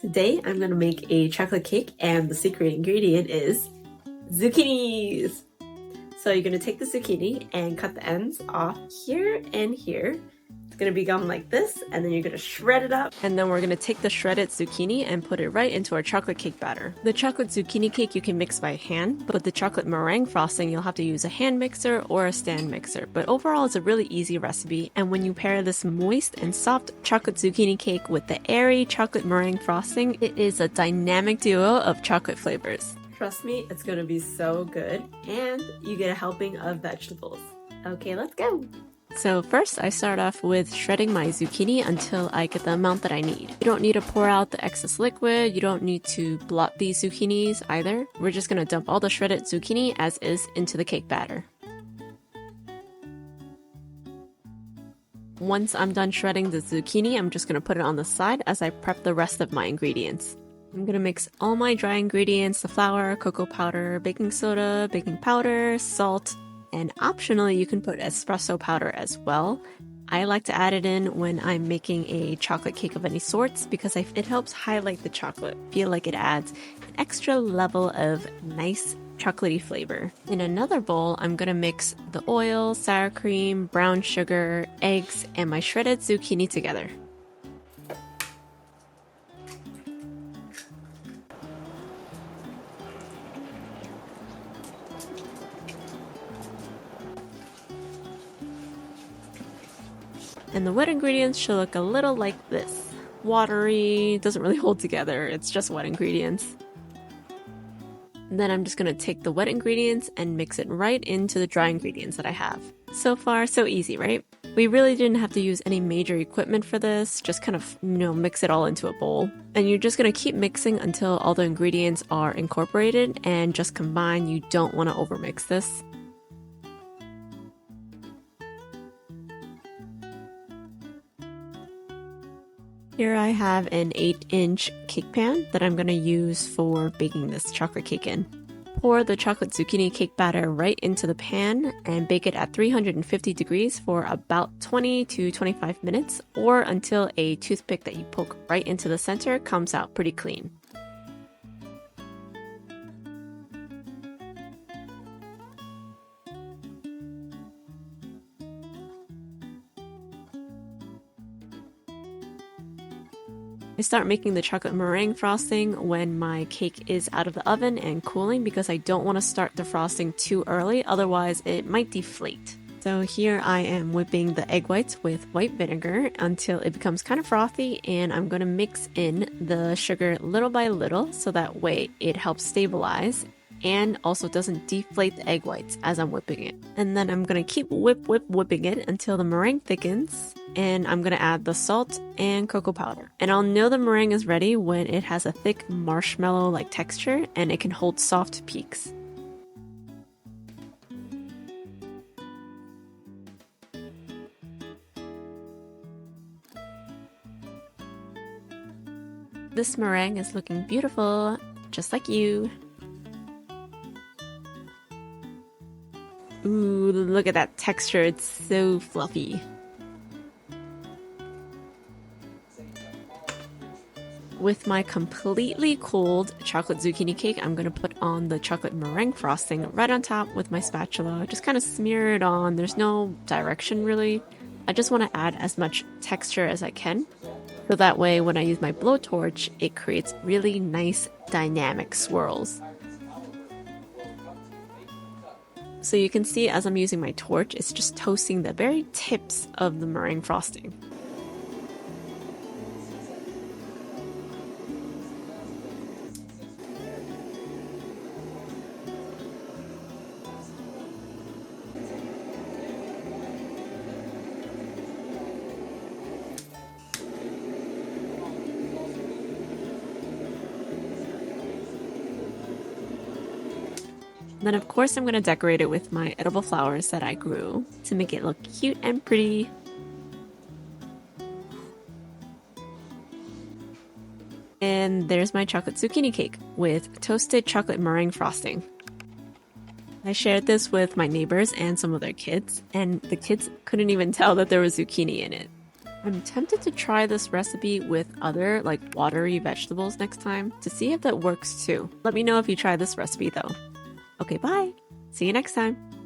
Today I'm going to make a chocolate cake and the secret ingredient is zucchinis. So you're going to take the zucchini and cut the ends off here and here. It's going to be gum like this, and then you're going to shred it up. And then we're going to take the shredded zucchini and put it right into our chocolate cake batter. The chocolate zucchini cake you can mix by hand, but the chocolate meringue frosting you'll have to use a hand mixer or a stand mixer. But overall it's a really easy recipe, and when you pair this moist and soft chocolate zucchini cake with the airy chocolate meringue frosting, it is a dynamic duo of chocolate flavors. Trust me, it's going to be so good, and you get a helping of vegetables. Okay, let's go! So first I start off with shredding my zucchini until I get the amount that I need. You don't need to pour out the excess liquid, you don't need to blot these zucchinis either. We're just going to dump all the shredded zucchini as is into the cake batter. Once I'm done shredding the zucchini, I'm just going to put it on the side as I prep the rest of my ingredients. I'm going to mix all my dry ingredients, the flour, cocoa powder, baking soda, baking powder, salt, and optionally you can put espresso powder as well. I like to add it in when I'm making a chocolate cake of any sorts because it helps highlight the chocolate. I feel like it adds an extra level of nice chocolatey flavor. In another bowl, I'm going to mix the oil, sour cream, brown sugar, eggs, and my shredded zucchini together. And the wet ingredients should look a little like this. Watery, doesn't really hold together, it's just wet ingredients. And then I'm just going to take the wet ingredients and mix it right into the dry ingredients that I have. So far, so easy, right? We really didn't have to use any major equipment for this, just kind of, mix it all into a bowl. And you're just going to keep mixing until all the ingredients are incorporated and just combine. You don't want to overmix this. Here I have an 8-inch cake pan that I'm going to use for baking this chocolate cake in. Pour the chocolate zucchini cake batter right into the pan and bake it at 350 degrees for about 20 to 25 minutes, or until a toothpick that you poke right into the center comes out pretty clean. I start making the chocolate meringue frosting when my cake is out of the oven and cooling because I don't want to start the frosting too early, otherwise it might deflate. So here I am whipping the egg whites with white vinegar until it becomes kind of frothy, and I'm going to mix in the sugar little by little so that way it helps stabilize and also doesn't deflate the egg whites as I'm whipping it. And then I'm going to keep whipping it until the meringue thickens, and I'm going to add the salt and cocoa powder. And I'll know the meringue is ready when it has a thick marshmallow-like texture and it can hold soft peaks. This meringue is looking beautiful, just like you. Ooh, look at that texture, it's so fluffy. With my completely cooled chocolate zucchini cake, I'm going to put on the chocolate meringue frosting right on top with my spatula. Just kind of smear it on. There's no direction really. I just want to add as much texture as I can. So that way when I use my blowtorch, it creates really nice dynamic swirls. So you can see as I'm using my torch, it's just toasting the very tips of the meringue frosting. Then of course I'm going to decorate it with my edible flowers that I grew to make it look cute and pretty. And there's my chocolate zucchini cake with toasted chocolate meringue frosting. I shared this with my neighbors and some of their kids, and the kids couldn't even tell that there was zucchini in it. I'm tempted to try this recipe with other like watery vegetables next time to see if that works too. Let me know if you try this recipe though. Okay, bye. See you next time.